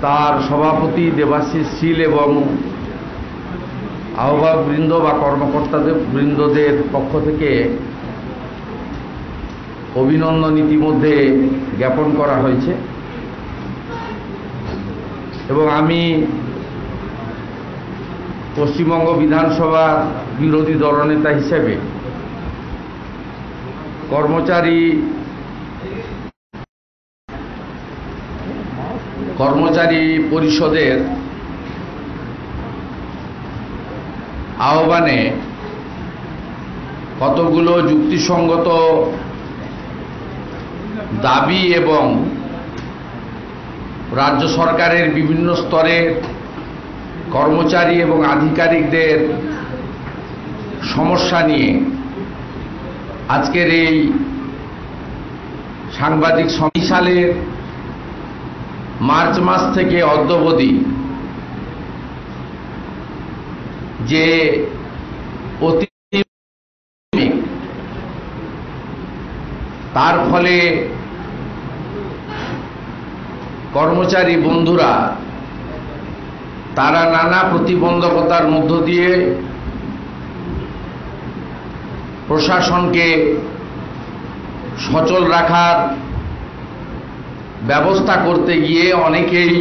তার সভাপতি দেবাশিস শীল এবং আহ্বায়ক বৃন্দ বা কর্মকর্তাদের বৃন্দদের পক্ষ থেকে অভিনন্দন ইতিমধ্যে জ্ঞাপন করা হয়েছে এবং আমি পশ্চিমবঙ্গ বিধানসভার বিরোধী দলনেতা হিসেবে কর্মচারী পরিষদের আহ্বানে কতগুলো যুক্তিসঙ্গত দাবি এবং রাজ্য সরকারের বিভিন্ন স্তরের কর্মচারী এবং আধিকারিকদের সমস্যা নিয়ে আজকের এই সাংবাদিক সালের মার্চ মাস থেকে অদ্যাবধি যে তার ফলে কর্মচারী বন্ধুরা তারা নানা প্রতিবন্ধকতার মধ্য দিয়ে প্রশাসনকে সচল রাখার ব্যবস্থা করতে গিয়ে অনেকেই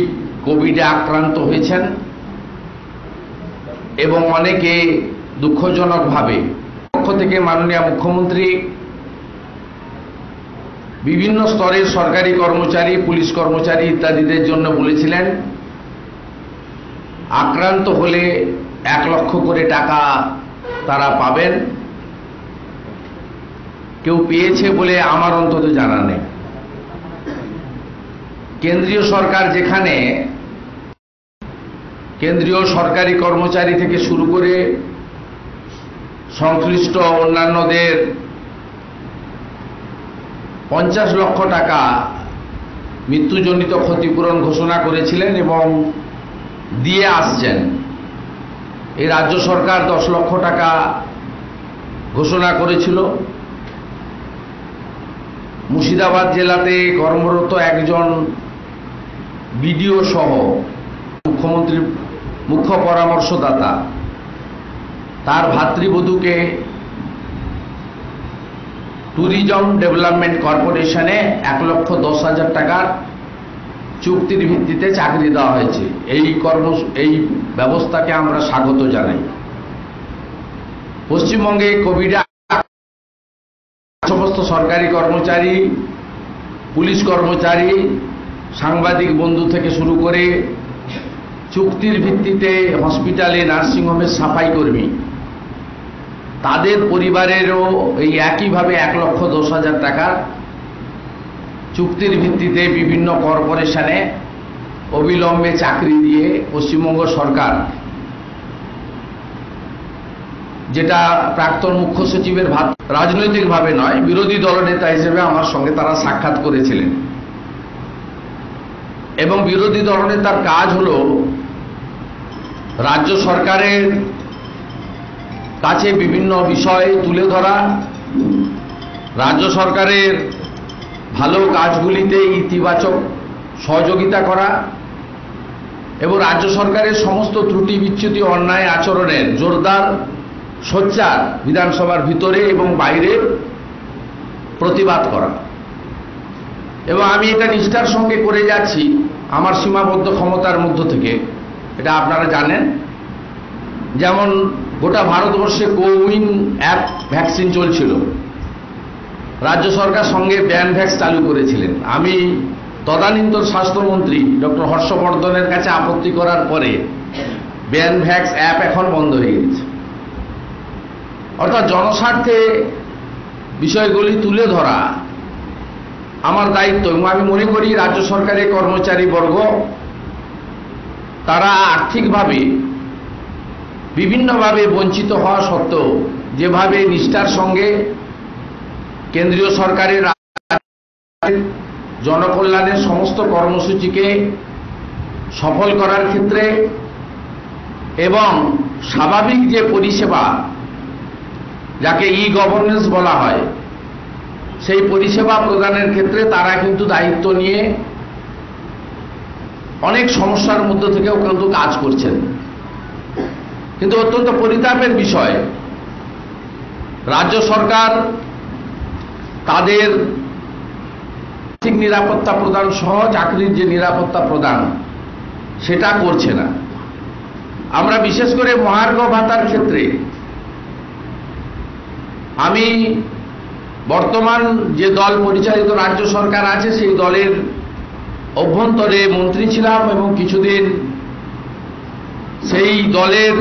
কোভিডে আক্রান্ত হয়েছেন এবং অনেকে দুঃখজনকভাবে পক্ষ থেকে মাননীয় মুখ্যমন্ত্রী বিভিন্ন স্তরের সরকারি কর্মচারী, পুলিশ কর্মচারী ইত্যাদিদের জন্য বলেছিলেন আক্রান্ত হলে 1 লক্ষ করে টাকা তারা পাবেন। কেউ পেয়েছে বলে আমার অন্তত জানা নেই। কেন্দ্রীয় সরকার যেখানে কেন্দ্রীয় সরকারি কর্মচারী থেকে শুরু করে সংশ্লিষ্ট অন্যান্যদের 50 লক্ষ টাকা মৃত্যুজনিত ক্ষতিপূরণ ঘোষণা করেছিলেন এবং দিয়ে আসছেন, এই রাজ্য সরকার 10 লক্ষ টাকা ঘোষণা করেছিল। মুর্শিদাবাদ জেলাতে কর্মরত একজন বিডিও সহ মুখ্যমন্ত্রীর মুখ্য পরামর্শদাতা তার ভাতৃবধূকে ট্যুরিজম ডেভেলপমেন্ট কর্পোরেশনে 1,10,000 টাকার চুক্তির ভিত্তিতে চাকরি দেওয়া হয়েছে। এই ব্যবস্থাকে আমরা স্বাগত জানাই। পশ্চিমবঙ্গে কোভিডে সমস্ত সরকারি কর্মচারী, পুলিশ কর্মচারী, সাংবাদিক বন্ধু থেকে শুরু করে চুক্তির ভিত্তিতে হসপিটালে নার্সিংহোমের সাফাই কর্মী তাদের পরিবারেরও এই একইভাবে 1,10,000 টাকা চুক্তির ভিত্তিতে বিভিন্ন কর্পোরেশনে অবিলম্বে চাকরি দিয়ে পশ্চিমবঙ্গ সরকার, যেটা প্রাক্তন মুখ্য সচিবের রাজনৈতিকভাবে নয়, বিরোধী দলনেতা হিসেবে আমার সঙ্গে তারা সাক্ষাৎ করেছিলেন এবং বিরোধী দলনেতার কাজ হলো রাজ্য সরকারের কাছে বিভিন্ন বিষয় তুলে ধরা, রাজ্য সরকারের ভালো কাজগুলিতে ইতিবাচক সহযোগিতা করা এবং রাজ্য সরকারের সমস্ত ত্রুটি বিচ্যুতি অন্যায় আচরণের জোরদার সোচ্চার বিধানসভার ভিতরে এবং বাইরে প্রতিবাদ করা। এবং আমি এটা নিষ্ঠার সঙ্গে করে যাচ্ছি আমার সীমাবদ্ধ ক্ষমতার মধ্য থেকে, এটা আপনারা জানেন। যেমন গোটা ভারতবর্ষে কোউইন অ্যাপ ভ্যাকসিন চলছিল, রাজ্য সরকার সঙ্গে ব্যানভ্যাক্স চালু করেছিলেন। আমি তদানীন্তন স্বাস্থ্যমন্ত্রী ডক্টর হর্ষবর্ধনের কাছে আপত্তি করার পরে ব্যানভ্যাক্স অ্যাপ এখন বন্ধ হয়ে গেছে। অর্থাৎ জনস্বার্থে বিষয়গুলি তুলে ধরা আমার দায়িত্ব এবং আমি মনে করি রাজ্য সরকারের কর্মচারীবর্গ তারা আর্থিকভাবে বিভিন্নভাবে বঞ্চিত হওয়া সত্ত্বেও যেভাবে নিষ্ঠার সঙ্গে কেন্দ্রীয় সরকারের জনকল্যাণের সমস্ত কর্মসূচিকে সফল করার ক্ষেত্রে এবং স্বাভাবিক যে পরিষেবা যাকে ই-গভর্নেন্স বলা হয় সেই পরিষেবা প্রদানের ক্ষেত্রে তারা কিন্তু দায়িত্ব নিয়ে অনেক সমস্যার মধ্যে থেকেও কিন্তু কাজ করছেন। কিন্তু অত্যন্ত পরিতাপের বিষয়, রাজ্য সরকার তাদের আর্থিক নিরাপত্তা প্রদান সহ চাকরির যে নিরাপত্তা প্রদান সেটা করছে না। আমরা বিশেষ করে মহার্ঘ ভাতার ক্ষেত্রে আমি বর্তমান যে দল পরিচালিত রাজ্য সরকার আছে সেই দলের অভ্যন্তরে মন্ত্রী ছিলাম এবং কিছুদিন সেই দলের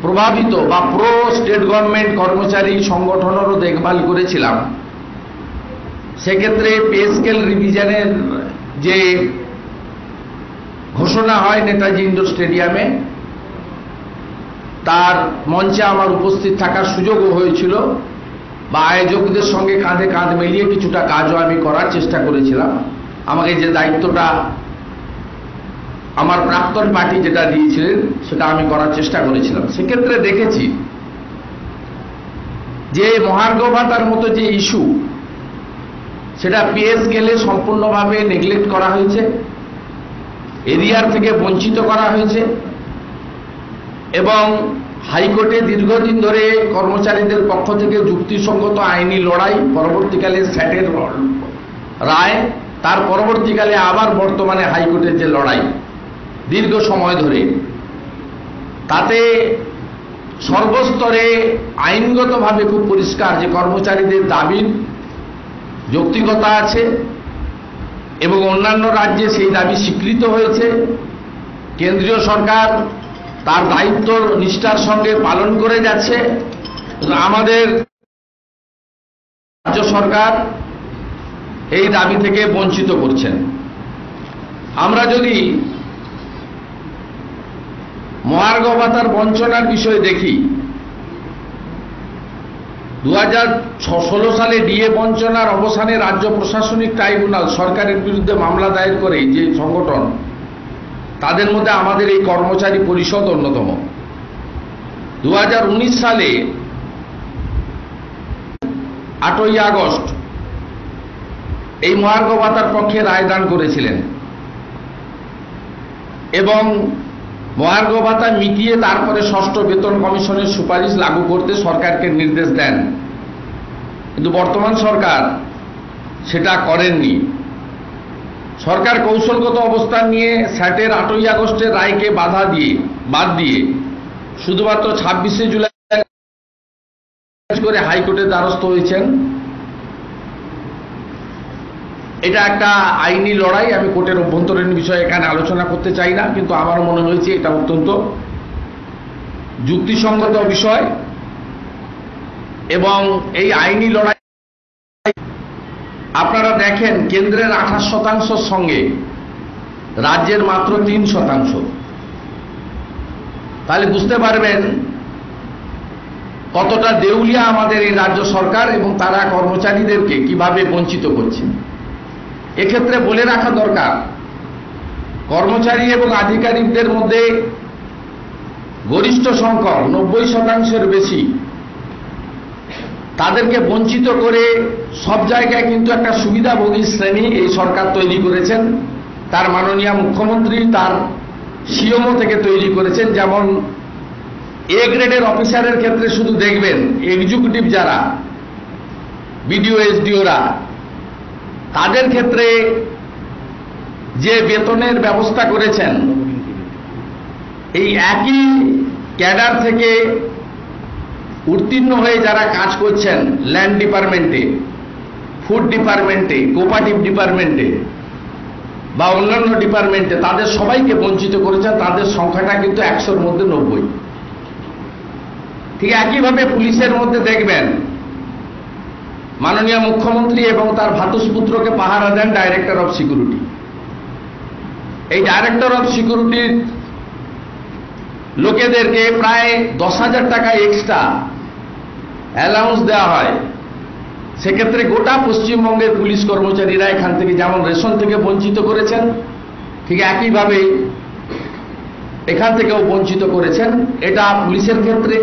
প্রভাবিত বা প্রো স্টেট গভর্নমেন্ট কর্মচারী সংগঠনেরও দেখভাল করেছিলাম। সেক্ষেত্রে পে স্কেল রিভিশনের যে ঘোষণা হয় নেতাজি ইন্ডোর স্টেডিয়ামে, তার মঞ্চে আমার উপস্থিত থাকার সুযোগও হয়েছিল বা আয়োজকদের সঙ্গে কাঁধে কাঁধ মিলিয়ে কিছুটা কাজও আমি করার চেষ্টা করেছিলাম। আমাকে যে দায়িত্বটা আমার প্রাক্তন পার্টি যেটা দিয়েছিলেন সেটা আমি করার চেষ্টা করেছিলাম। সেক্ষেত্রে দেখেছি যে মহার্ঘ ভাতার মতো যে ইস্যু সেটা পে স্কেলে সম্পূর্ণভাবে নেগলেক্ট করা হয়েছে, এরিয়ার থেকে বঞ্চিত করা হয়েছে এবং হাইকোর্টে দীর্ঘদিন ধরে কর্মচারীদের পক্ষ থেকে যুক্তিসঙ্গত আইনি লড়াই, পরবর্তীকালে স্যাটের রায়, তার পরবর্তীকালে আবার বর্তমানে হাইকোর্টের যে লড়াই দীর্ঘ সময় ধরে, তাতে সর্বস্তরে আইনগতভাবে খুব পরিষ্কার যে কর্মচারীদের দাবির যৌক্তিকতা আছে এবং অন্যান্য রাজ্যে সেই দাবি স্বীকৃত হয়েছে। কেন্দ্রীয় সরকার তার দায়িত্ব নিষ্ঠার সঙ্গে পালন করে যাচ্ছে। আমাদের রাজ্য সরকার এই দাবি থেকে বঞ্চিত করছেন। আমরা যদি মহার্ঘ ভাতার বঞ্চনার বিষয়ে দেখি, 2016 সালে ডিএ বঞ্চনার অবসানে রাজ্য প্রশাসনিক ট্রাইব্যুনাল সরকারের বিরুদ্ধে মামলা দায়ের করে যে সংগঠন, তাদের মধ্যে আমাদের এই কর্মচারী পরিষদ অন্যতম। 2019 সালে 8ই আগস্ট এই মহার্ঘ ভাতার পক্ষে রায়দান করেছিলেন এবং মহার্ঘ ভাতা মিটিয়ে তারপরে ষষ্ঠ বেতন কমিশনের সুপারিশ লাগু করতে সরকারকে নির্দেশ দেন। কিন্তু বর্তমান সরকার সেটা করেননি। সরকার কৌশলগত অবস্থান নিয়ে স্যাটের 8ই আগস্টের রায়কে বাদ দিয়ে শুধুমাত্র 26শে জুলাই করে হাইকোর্টের দ্বারস্থ হয়েছেন। এটা একটা আইনি লড়াই, আমি কোর্টের অভ্যন্তরীণ বিষয়ে এখানে আলোচনা করতে চাই না, কিন্তু আমার মনে হয়েছে এটা অত্যন্ত যুক্তিসঙ্গত বিষয় এবং এই আইনি লড়াই আপনারা দেখেন কেন্দ্রের 28% সঙ্গে রাজ্যের মাত্র 3%। তাহলে বুঝতে পারবেন কতটা দেউলিয়া আমাদের এই রাজ্য সরকার এবং তারা কর্মচারীদেরকে কিভাবে বঞ্চিত করছে। এক্ষেত্রে বলে রাখা দরকার, কর্মচারী এবং আধিকারিকদের মধ্যে গরিষ্ঠ সংখ্যক 90%-এর বেশি তাদেরকে বঞ্চিত করে সব জায়গায় কিন্তু একটা সুবিধাভোগী শ্রেণী এই সরকার তৈরি করেছেন। তার মাননীয় মুখ্যমন্ত্রী তার সিএমও থেকে তৈরি করেছেন। যেমন এ গ্রেডের অফিসারের ক্ষেত্রে শুধু দেখবেন এক্সিকিউটিভ যারা বিডিও এসডিওরা, তাদের ক্ষেত্রে যে বেতনের ব্যবস্থা করেছেন, এই একই ক্যাডার থেকে উত্তীর্ণ হয়ে যারা কাজ করছেন ল্যান্ড ডিপার্টমেন্টে, ফুড ডিপার্টমেন্টে, কোঅপারেটিভ ডিপার্টমেন্টে বা অন্যান্য ডিপার্টমেন্টে, তাদের সবাইকে বঞ্চিত করেছেন। তাদের সংখ্যাটা কিন্তু 100-র মধ্যে 90। ঠিক একইভাবে পুলিশের মধ্যে দেখবেন মাননীয় মুখ্যমন্ত্রী এবং তার ভ্রাতুষ্পুত্রকে পাহারা দেন ডাইরেক্টর অফ সিকিউরিটি। এই ডাইরেক্টর অফ সিকিউরিটির লোকেদেরকে প্রায় 10,000 টাকা এক্সট্রা অ্যালাউন্স দেওয়া হয়। সেক্ষেত্রে গোটা পশ্চিমবঙ্গের পুলিশ কর্মচারীরা এখান থেকে যেমন রেশন থেকে বঞ্চিত করেছেন, ঠিক একইভাবে এখান থেকেও বঞ্চিত করেছেন। এটা পুলিশের ক্ষেত্রে,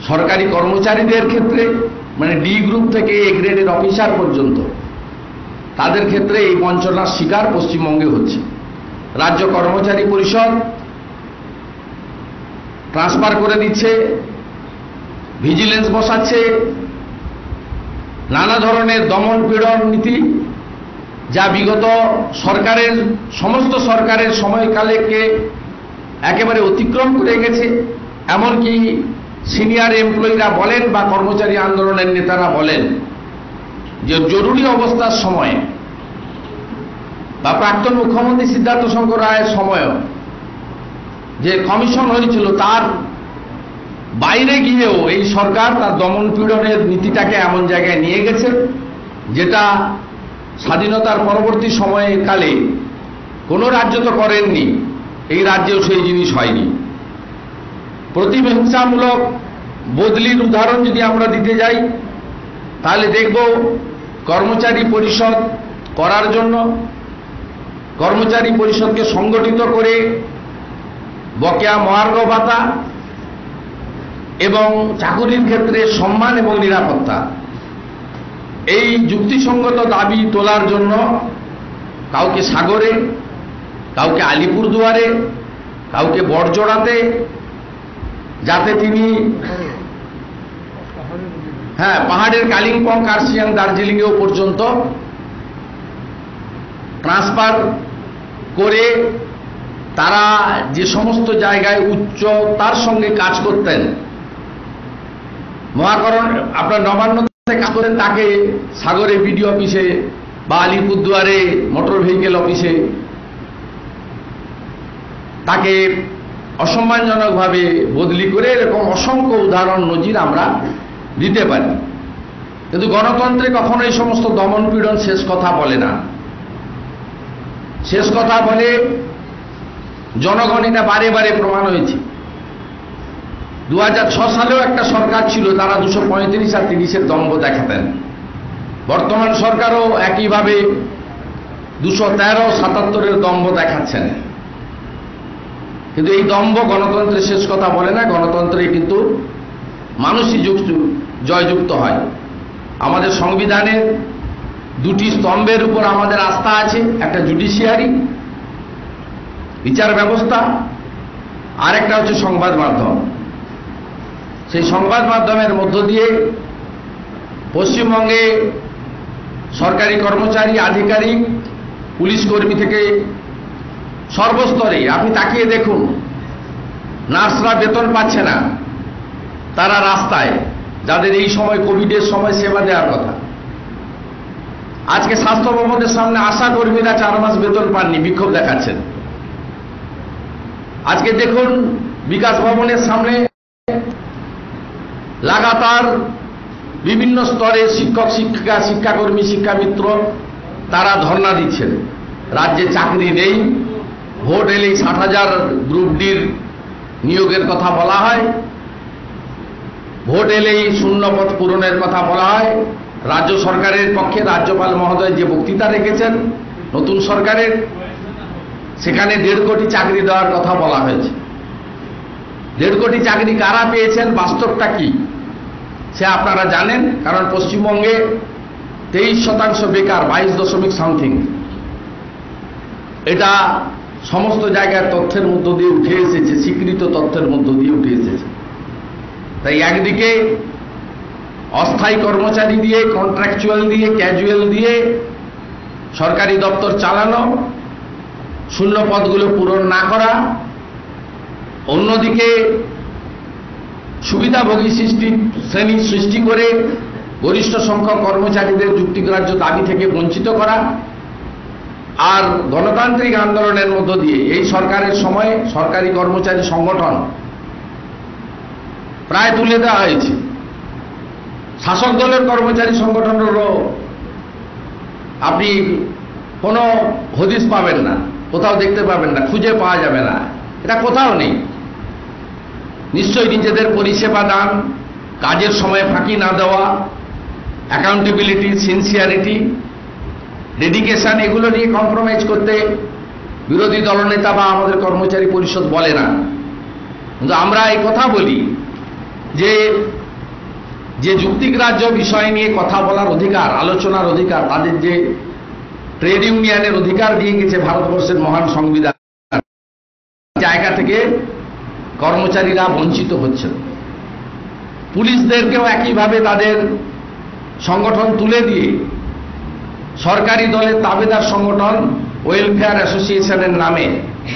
সরকারি কর্মচারীদের ক্ষেত্রে, মানে ডি গ্রুপ থেকে এ গ্রেডের অফিসার পর্যন্ত তাদের ক্ষেত্রে এই বঞ্চনার শিকার পশ্চিমবঙ্গে হচ্ছে। রাজ্য কর্মচারী পরিষদ ট্রান্সফার করে দিচ্ছে, ভিজিলেন্স বসাচ্ছে, নানা ধরনের দমন পীড়ন নীতি, যা বিগত সরকারের সমস্ত সরকারের সময়কালকে একেবারে অতিক্রম করে গেছে। এমনকি সিনিয়র এমপ্লয়িরা বলেন বা কর্মচারী আন্দোলনের নেতারা বলেন যে জরুরি অবস্থার সময়ে বা প্রাক্তন মুখ্যমন্ত্রী সিদ্ধার্থ শঙ্কর রায়ের সময়ও যে কমিশন হয়েছিল তার বাইরে গিয়েও এই সরকার তার দমন পীড়নের নীতিটাকে এমন জায়গায় নিয়ে গেছে যেটা স্বাধীনতার পরবর্তী সময়কালে কোনো রাজ্য তো করেননি, এই রাজ্যেও সেই জিনিস হয়নি। প্রতিহিংসামূলক বদলির উদাহরণ যদি আমরা দিতে যাই তাহলে দেখব কর্মচারী পরিষদ করার জন্য কর্মচারী পরিষদকে সংগঠিত করে বকেয়া মহার্ঘ ভাতা এবং চাকুরির ক্ষেত্রে সম্মান এবং নিরাপত্তা, এই যুক্তিসঙ্গত দাবি তোলার জন্য কাউকে সাগরে, কাউকে আলিপুরদুয়ারে, কাউকে বড়জোড়াতে, যাতে তিনি পাহাড়ের কালিম্পং, কার্শিয়াং, দার্জিলিংয়েও পর্যন্ত ট্রান্সফার করে তারা যে সমস্ত জায়গায় উচ্চতার সঙ্গে কাজ করতেন, মহাকরণ আপনার নবান্নতে কাজ করেন, তাকে সাগরে বিডিও অফিসে বা আলিপুরদুয়ারে মোটর ভেহিকেল অফিসে তাকে অসম্মানজনকভাবে বদলি করে, এরকম অসংখ্য উদাহরণ নজির আমরা দিতে পারি। কিন্তু গণতন্ত্রে কখনো এই সমস্ত দমন পীড়ন শেষ কথা বলে না। শেষ কথা বলে জনগণ, এটা বারে বারে প্রমাণ হয়েছে। 2006 সালেও একটা সরকার ছিল, তারা 235 আর 30-এর দম্ভ দেখাতেন। বর্তমান সরকারও একইভাবে 213, 77-এর দম্ভ দেখাচ্ছেন। কিন্তু এই দম্ভ গণতন্ত্রের শেষ কথা বলে না। গণতন্ত্রে কিন্তু মানুষই জয়যুক্ত হয়। আমাদের সংবিধানের দুটি স্তম্ভের উপর আমাদের আস্থা আছে, একটা জুডিশিয়ারি, বিচার ব্যবস্থা, আর একটা হচ্ছে সংবাদ মাধ্যম। সেই সংবাদ মাধ্যমের মধ্য দিয়ে পশ্চিমবঙ্গে সরকারি কর্মচারী, আধিকারিক, পুলিশ কর্মী থেকে সর্বস্তরে আপনি তাকিয়ে দেখুন, নার্সরা বেতন পাচ্ছে না, তারা রাস্তায়, যাদের এই সময় কোভিডের সময় সেবা দেওয়ার কথা। আজকে স্বাস্থ্য ভবনের সামনে আশা কর্মীরা 4 মাস বেতন পাননি, বিক্ষোভ দেখাচ্ছেন। আজকে দেখুন বিকাশ ভবনের সামনে লাগাতার বিভিন্ন স্তরে শিক্ষক, শিক্ষিকা, শিক্ষাকর্মী, শিক্ষামিত্র তারা ধর্ণা দিচ্ছেন। রাজ্যে চাকরি নেই, ভোট এলেই 60,000 গ্রুপ ডির নিয়োগের কথা বলা হয়, ভোট এলেই শূন্যপদ পূরণের কথা বলা হয়। রাজ্য সরকারের পক্ষে রাজ্যপাল মহোদয় যে বক্তৃতা রেখেছেন নতুন সরকারের, সেখানে 1.5 কোটি চাকরি দেওয়ার কথা বলা হয়েছে। 1.5 কোটি চাকরি কারা পেয়েছেন, বাস্তবটা কি সে আপনারা জানেন। কারণ পশ্চিমবঙ্গে 23% বেকার, 22.something, এটা সমস্ত জায়গায় তথ্যের মধ্য দিয়ে উঠে এসেছে, স্বীকৃত তথ্যের মধ্য দিয়ে উঠে এসেছে। তাই একদিকে অস্থায়ী কর্মচারী দিয়ে, কন্ট্রাকচুয়াল দিয়ে, ক্যাজুয়াল দিয়ে সরকারি দপ্তর চালানো, শূন্য পদগুলো পূরণ না করা, অন্যদিকে সুবিধাভোগী শ্রেণী সৃষ্টি করে গরিষ্ঠ সংখ্যক কর্মচারীদের যুক্তিগ্রাহ্য দাবি থেকে বঞ্চিত করা, আর গণতান্ত্রিক আন্দোলনের মধ্য দিয়ে এই সরকারের সময়ে সরকারি কর্মচারী সংগঠন প্রায় তুলে দেওয়া হয়েছে। শাসক দলের কর্মচারী সংগঠনেরও আপনি কোনো হদিস পাবেন না, কোথাও দেখতে পাবেন না, খুঁজে পাওয়া যাবে না, এটা কোথাও নেই। নিশ্চয়ই নিজেদের পরিষেবা দান, কাজের সময় ফাঁকি না দেওয়া, অ্যাকাউন্টেবিলিটি, সিনসিয়ারিটি, ডেডিকেশন, এগুলো নিয়ে কম্প্রোমাইজ করতে বিরোধী দলনেতা বা আমাদের কর্মচারী পরিষদ বলে না। কিন্তু আমরা এই কথা বলি যে যে যুক্তিগ্রাহ্য বিষয় নিয়ে কথা বলার অধিকার, আলোচনার অধিকার, তাদের যে ট্রেড ইউনিয়নের অধিকার দিয়ে গেছে ভারতবর্ষের মহান সংবিধান, জায়গা থেকে কর্মচারীরা বঞ্চিত হচ্ছেন। পুলিশদেরকেও একইভাবে তাদের সংগঠন তুলে দিয়ে সরকারি দলের তাবেদার সংগঠন ওয়েলফেয়ার অ্যাসোসিয়েশনের নামে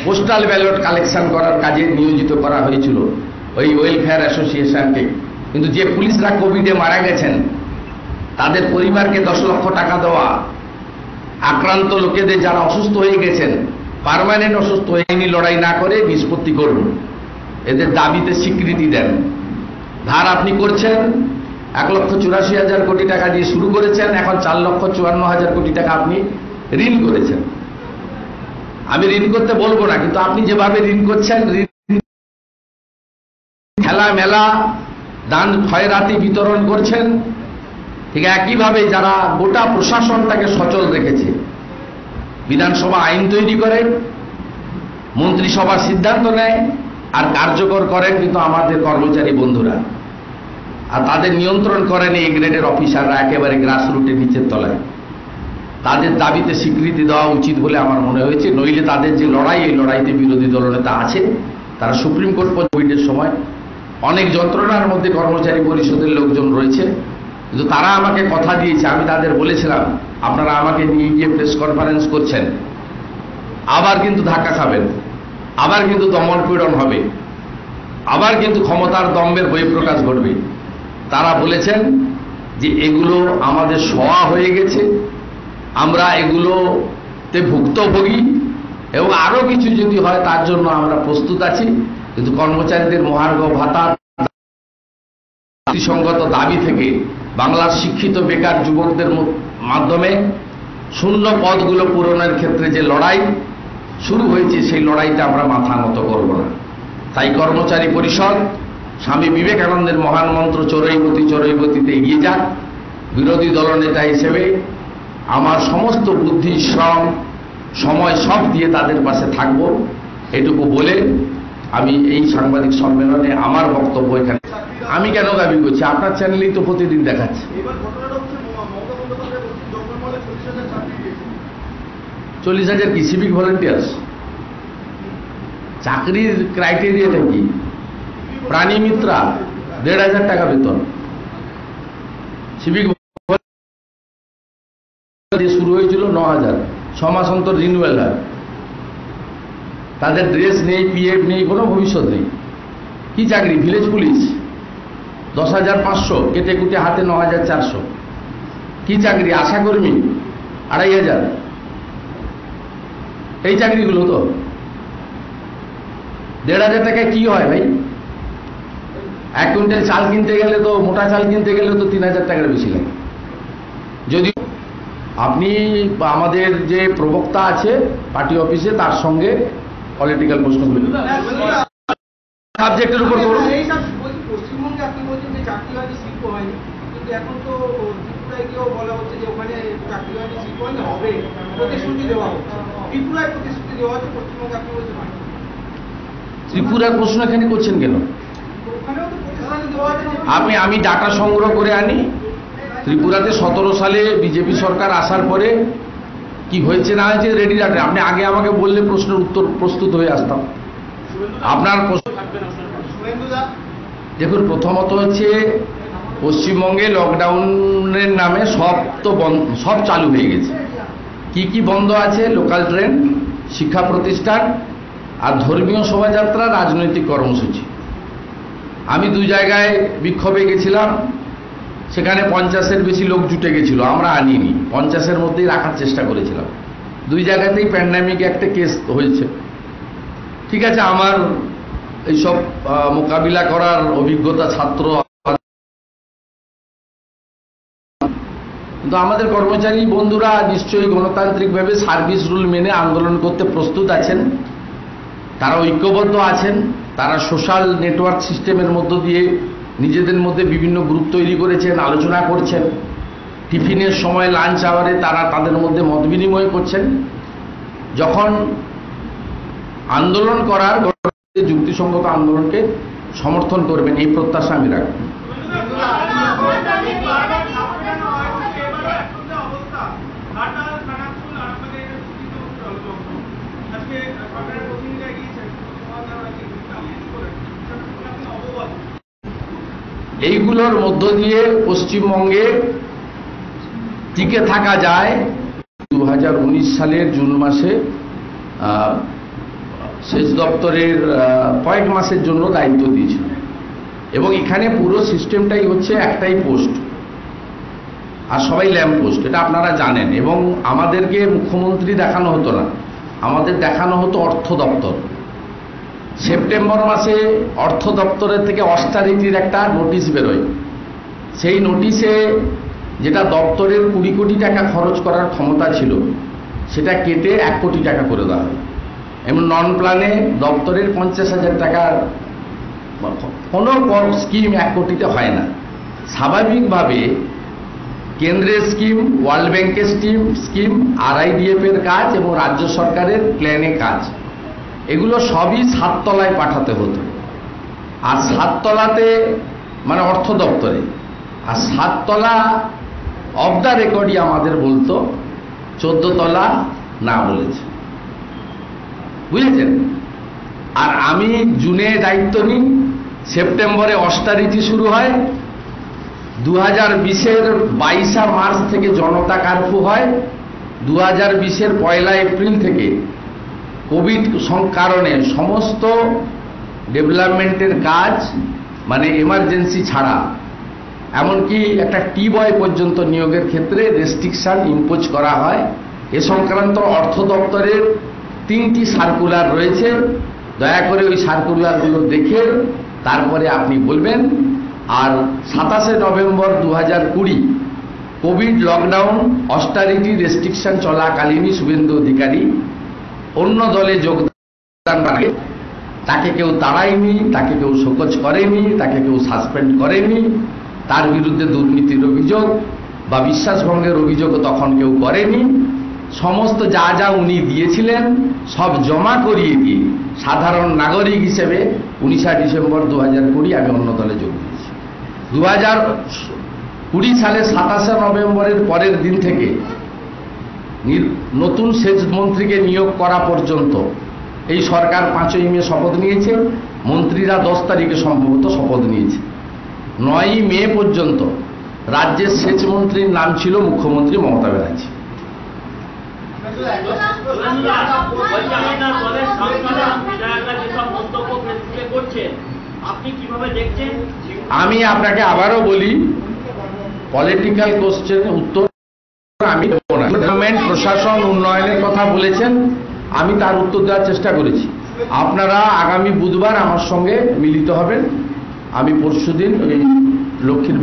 পোস্টাল ব্যালট কালেকশন করার কাজে নিয়োজিত করা হয়েছিল ওই ওয়েলফেয়ার অ্যাসোসিয়েশনকে। কিন্তু যে পুলিশরা কোভিডে মারা গেছেন তাদের পরিবারকে 10 লক্ষ টাকা দেওয়া, আক্রান্ত লোকেদের যারা অসুস্থ হয়ে গেছেন, পার্মানেন্ট অসুস্থ হয়নি, লড়াই না করে নিষ্পত্তি করুন, এদের দাবিতে স্বীকৃতি দেন। ধার আপনি করছেন 1,84,000 কোটি টাকা দিয়ে শুরু করেছেন, এখন 4,54,000 কোটি টাকা আপনি ঋণ করেছেন। আমি ঋণ করতে বলবো না, কিন্তু আপনি যেভাবে ঋণ করছেন, খেলা মেলা দান খয়রাতি বিতরণ করছেন, ঠিক একইভাবে যারা গোটা প্রশাসনটাকে সচল রেখেছে, বিধানসভা আইন তৈরি করে, মন্ত্রিসভার সিদ্ধান্ত নেয় আর কার্যকর করেন কিন্তু আমাদের কর্মচারী বন্ধুরা, আর তাদের নিয়ন্ত্রণ করেন এই গ্রেডের অফিসাররা একেবারে গ্রাসরুটের নিচের তলায়। তাদের দাবিতে স্বীকৃতি দেওয়া উচিত বলে আমার মনে হয়েছে। নইলে তাদের যে লড়াই, এই লড়াইতে বিরোধী দলনেতা আছে, তারা সুপ্রিম কোর্ট কোভিডের সময় অনেক যন্ত্রণার মধ্যে কর্মচারী পরিষদের লোকজন রয়েছে, কিন্তু তারা আমাকে কথা দিয়েছে, আমি তাদের বলেছিলাম আপনারা আমাকে নিয়ে গিয়ে প্রেস কনফারেন্স করছেন, আবার কিন্তু ধাক্কা খাবেন, আবার কিন্তু দমন পীড়ন হবে, আবার কিন্তু ক্ষমতার দম্ভের বহিঃপ্রকাশ ঘটবে। তারা বলেছেন যে এগুলো আমাদের সওয়া হয়ে গেছে, আমরা এগুলোতে ভুক্তভোগী এবং আরো কিছু যদি হয় তার জন্য আমরা প্রস্তুত আছি, কিন্তু কর্মচারীদের মহার্ঘ ভাতা যুক্তিসঙ্গত দাবি থেকে বাংলার শিক্ষিত বেকার যুবকদের মাধ্যমে শূন্য পদগুলো পূরণের ক্ষেত্রে যে লড়াই শুরু হয়েছে, সেই লড়াইতে আমরা মাথা নত করব না। তাই কর্মচারী পরিষদ স্বামী বিবেকানন্দের মহান মন্ত্র চরৈবতী চরৈবতীতে এগিয়ে যাক। বিরোধী দলনেতা হিসেবে আমার সমস্ত বুদ্ধি, শ্রম, সময় সব দিয়ে তাদের পাশে থাকব, এটুকু বলে আমি এই সাংবাদিক সম্মেলনে আমার বক্তব্য এখানে। আমি কেন দাবি করছি? আপনার চ্যানেলেই তো প্রতিদিন দেখাচ্ছে। 40,000 কি সিভিক ভলেন্টিয়ার্স? চাকরির ক্রাইটেরিয়াটা কি? প্রাণী মিত্রা 1,500 টাকা বেতন, সিভিক শুরু হয়েছিল 9,000, 6 মাস অন্তর রিনিউয়াল হয়। তাদের ড্রেস নেই, পিএফ নেই, কোনো ভবিষ্যৎ নেই। কি চাকরি? ভিলেজ পুলিশ 10,500, কেটে কুটে হাতে 9,400। কি চাকরি? আশাকর্মী 2,500। এই চাকরিগুলো তো 1,500 টাকায় কি হয় ভাই? 1 কুইন্টাল চাল কিনতে গেলে তো, মোটা চাল কিনতে গেলে তো 3,000 টাকার বেশি লাগে। যদি আপনি আমাদের যে প্রবক্তা আছে পার্টি অফিসে, তার সঙ্গে পলিটিক্যাল প্রশ্নগুলো সাবজেক্টের উপর করুন। পশ্চিমবঙ্গে আপনি বলছেন যে চাকরি হয়নি, শিল্প হয়নি, কিন্তু এখন তো ত্রিপুরায় গিয়েও বলা হচ্ছে যে ওখানে চাকরি হয়নি, শিল্প হয়নি, হবে, প্রতিশ্রুতি দেওয়া হচ্ছে। ত্রিপুরায় প্রতিশ্রুতি দেওয়া হচ্ছে, পশ্চিমবঙ্গে আপনি বলছেন হয়নি। ত্রিপুরার প্রশ্ন এখানে করছেন কেন? ওখানেও তো প্রতিশ্রুতি দেওয়া হচ্ছে। আমি ডাটা সংগ্রহ করে আনি। ত্রিপুরাতে 17 সালে বিজেপি সরকার আসার পরে কি হয়েছে না হয়েছে রেডি ডাটা। আপনি আগে আমাকে বললে প্রশ্নের উত্তর প্রস্তুত হয়ে আসতাম। আপনার প্রশ্ন দেখুন, প্রথমত হচ্ছে পশ্চিমবঙ্গে লকডাউনের নামে সব চালু হয়ে গেছে। কি কি বন্ধ আছে? লোকাল ট্রেন, শিক্ষা প্রতিষ্ঠান, আর ধর্মীয় শোভাযাত্রা, রাজনৈতিক কর্মসূচি। আমি 2 জায়গায় বিক্ষোভে গেছিলাম, সেখানে 50-এর বেশি লোক জুটে গেছিল, আমরা আনিনি, 50-এর মধ্যেই রাখার চেষ্টা করেছিলাম। 2 জায়গাতেই প্যান্ডামিক একটা কেস হয়েছে। ঠিক আছে, আমার এইসব মোকাবিলা করার অভিজ্ঞতা ছাত্র, কিন্তু আমাদের কর্মচারী বন্ধুরা নিশ্চয়ই গণতান্ত্রিকভাবে সার্ভিস রুল মেনে আন্দোলন করতে প্রস্তুত আছেন, তারা ঐক্যবদ্ধ আছেন, তারা সোশ্যাল নেটওয়ার্ক সিস্টেমের মধ্য দিয়ে নিজেদের মধ্যে বিভিন্ন গ্রুপ তৈরি করেছেন, আলোচনা করছেন, টিফিনের সময়, লাঞ্চ আওয়ারে তারা তাদের মধ্যে মত বিনিময় করছেন। যখন আন্দোলন করার, যুক্তিসঙ্গত আন্দোলনকে সমর্থন করবেন, এই প্রত্যাশা আমি রাখব। এইগুলোর মধ্য দিয়ে পশ্চিমবঙ্গে টিকে থাকা যায়। 2019 সালের জুন মাসে সেচ দপ্তরের কয়েক মাসের জন্য দায়িত্ব দিয়েছিল, এবং এখানে পুরো সিস্টেমটাই হচ্ছে একটাই পোস্ট, আর সবাই ল্যাম্প পোস্ট, এটা আপনারা জানেন। এবং আমাদেরকে মুখ্যমন্ত্রী দেখানো হতো না, আমাদের দেখানো হতো অর্থ দপ্তর। সেপ্টেম্বর মাসে অর্থ দপ্তরের থেকে অস্টারিটির একটা নোটিশ বেরোয়। সেই নোটিশে যেটা দপ্তরের 20 কোটি টাকা খরচ করার ক্ষমতা ছিল, সেটা কেটে 1 কোটি টাকা করে দেওয়া হয়। এবং নন প্ল্যানে দপ্তরের 50,000 টাকার কোনো স্কিম 1 কোটিতে হয় না। স্বাভাবিকভাবে কেন্দ্রের স্কিম, ওয়ার্ল্ড ব্যাংকের স্কিম, RIDF এর কাজ এবং রাজ্য সরকারের প্ল্যানে কাজ, এগুলো সবই 7 তলায় পাঠাতে হতো। আর 7 তলাতে মানে অর্থ দপ্তরে, আর 7 তলা অফ দ্য রেকর্ডই আমাদের বলতো 14 তলা না বলেছে, বুঝেছেন। আর আমি জুনে দায়িত্ব নিই, সেপ্টেম্বরে অস্টারিটি শুরু হয়, 2020-এর 22 মার্চ থেকে জনতা কারফিউ হয়, 2020-এর 1 এপ্রিল থেকে কোভিড কারণে সমস্ত ডেভেলপমেন্টের কাজ মানে এমার্জেন্সি ছাড়া, এমনকি একটা টি-বয় পর্যন্ত নিয়োগের ক্ষেত্রে রেস্ট্রিকশন ইম্পোজ করা হয়। এ সংক্রান্ত অর্থ দপ্তরের 3টি সার্কুলার রয়েছে। দয়া করে ওই সার্কুলারগুলো দেখে তারপরে আপনি বলবেন। আর 27শে November 2020 covid lockdown austerity restriction চলাকালীনই শুভেন্দু অধিকারী অন্য দলে যোগদান করে। তাকে কেউ তাড়ায়নি, তাকে কেউ শোকজ করেনি, তাকে কেউ সাসপেন্ড করেনি, তার বিরুদ্ধে দুর্নীতির অভিযোগ বা বিশ্বাসভঙ্গের অভিযোগও তখন কেউ করেনি। সমস্ত যা যা উনি দিয়েছিলেন সব জমা করিয়ে দিয়ে সাধারণ নাগরিক হিসেবে 19 ডিসেম্বর 2020 আমি অন্য দলে যোগ দিয়েছি। 2020 সালে 27শে নভেম্বরের পরের দিন থেকে নতুন সেচ মন্ত্রীকে নিয়োগ করা পর্যন্ত এই সরকার 5ই মে শপথ নিয়েছে, মন্ত্রীরা 10 তারিখে সম্ভবত শপথ নিয়েছে। 9ই মে পর্যন্ত রাজ্যের সেচ মন্ত্রীর নাম ছিল মুখ্যমন্ত্রী মমতা ব্যানার্জি। আমি আপনাকে আবারও বলি, পলিটিক্যাল কোশ্চেনের উত্তর আমি দেব না। গভর্নমেন্ট প্রশাসন উন্নয়নের কথা বলেছেন, আমি তার উত্তর দেওয়ার চেষ্টা করেছি। আপনারা আগামী বুধবার আমার সঙ্গে মিলিত হবেন। আমি পরশুদিন ওই লক্ষ্মীর